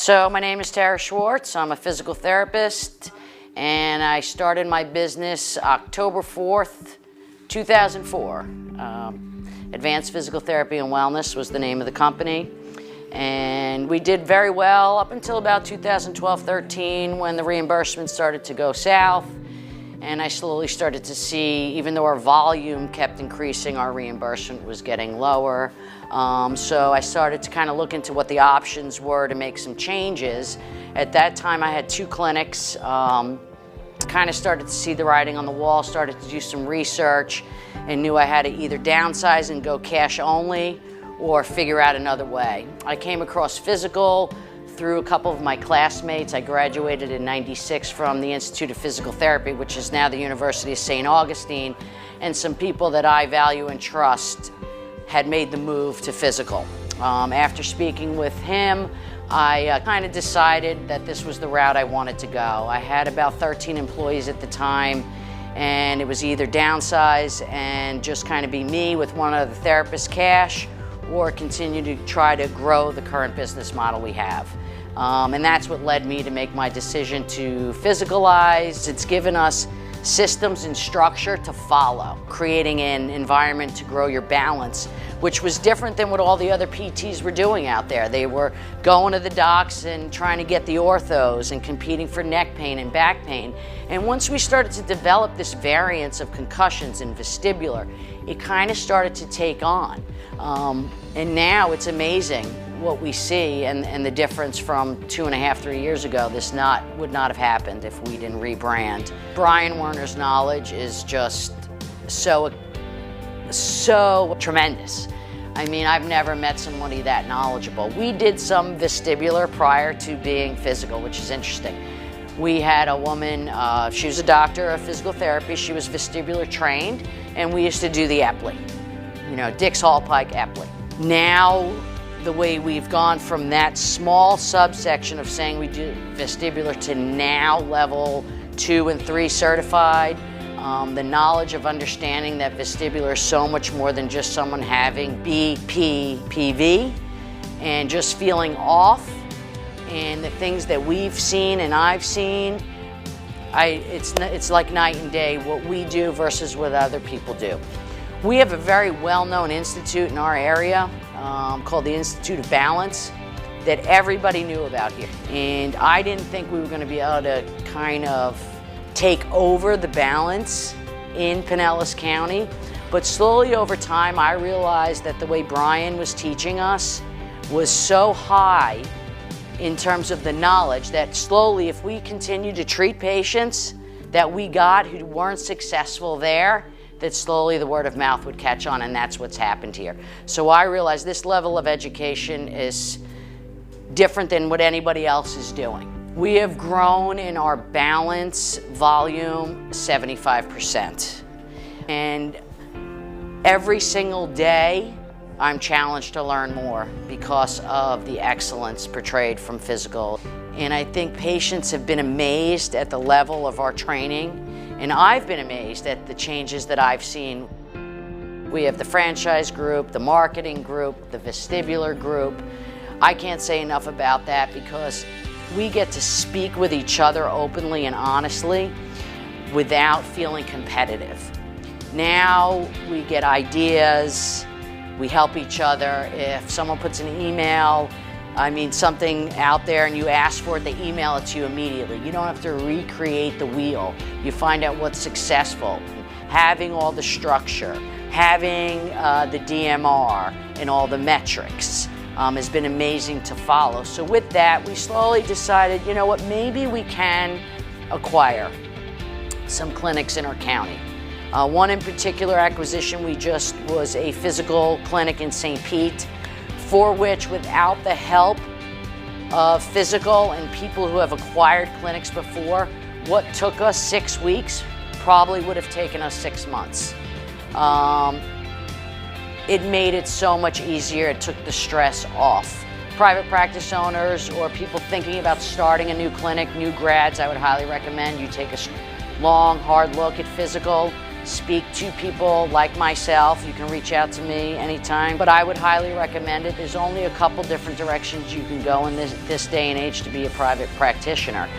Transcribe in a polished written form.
So my name is Tara Schwartz. I'm a physical therapist, and I started my business October 4th, 2004. Advanced Physical Therapy and Wellness was the name of the company. And we did very well up until about 2012-13 when the reimbursements started to go south. And I slowly started to see, even though our volume kept increasing, our reimbursement was getting lower. So I started to kind of look into what the options were to make some changes. At that time, I had 2 clinics. Kind of started to see the writing on the wall, started to do some research, and knew I had to either downsize and go cash only or figure out another way. I came across FYZICAL through a couple of my classmates. I graduated in '96 from the Institute of Physical Therapy, which is now the University of St. Augustine, and some people that I value and trust had made the move to FYZICAL. After speaking with him, I kind of decided that this was the route I wanted to go. I had about 13 employees at the time, and it was either downsize and just kind of be me with one other therapist cash, or continue to try to grow the current business model we have. And that's what led me to make my decision to physicalize. It's given us systems and structure to follow, creating an environment to grow your balance, which was different than what all the other PTs were doing out there. They were going to the docs and trying to get the orthos and competing for neck pain and back pain. And once we started to develop this variance of concussions and vestibular, it kind of started to take on. And now it's amazing what we see and the difference from 2.5, 3 years ago. This would not have happened if we didn't rebrand. Brian Werner's knowledge is just so tremendous. I mean, I've never met somebody that knowledgeable. We did some vestibular prior to being FYZICAL, which is interesting. We had a woman, she was a doctor of physical therapy, she was vestibular trained, and we used to do the Epley, Dix Hall Pike Epley. Now, the way we've gone from that small subsection of saying we do vestibular to now level 2 and 3 certified, the knowledge of understanding that vestibular is so much more than just someone having BPPV and just feeling off, and the things that we've seen and I've seen, it's like night and day what we do versus what other people do. We have a very well-known institute in our area called the Institute of Balance that everybody knew about here. And I didn't think we were going to be able to kind of take over the balance in Pinellas County. But slowly over time, I realized that the way Brian was teaching us was so high in terms of the knowledge that slowly, if we continue to treat patients that we got who weren't successful there, that slowly the word of mouth would catch on, and that's what's happened here. So I realized this level of education is different than what anybody else is doing. We have grown in our balance volume 75%. And every single day, I'm challenged to learn more because of the excellence portrayed from FYZICAL. And I think patients have been amazed at the level of our training, and I've been amazed at the changes that I've seen. We have the franchise group, the marketing group, the vestibular group. I can't say enough about that because we get to speak with each other openly and honestly without feeling competitive. Now we get ideas. We help each other. If someone puts an email, something out there and you ask for it, they email it to you immediately. You don't have to recreate the wheel. You find out what's successful. Having all the structure, having the DMR and all the metrics has been amazing to follow. So with that, we slowly decided, maybe we can acquire some clinics in our county. One in particular acquisition we just was a physical clinic in St. Pete, for which without the help of FYZICAL and people who have acquired clinics before, what took us 6 weeks probably would have taken us 6 months. It made it so much easier. It took the stress off. Private practice owners or people thinking about starting a new clinic, new grads, I would highly recommend you take a long, hard look at FYZICAL. speak to people like myself. You can reach out to me anytime, but I would highly recommend it. There's only a couple different directions you can go in this day and age to be a private practitioner.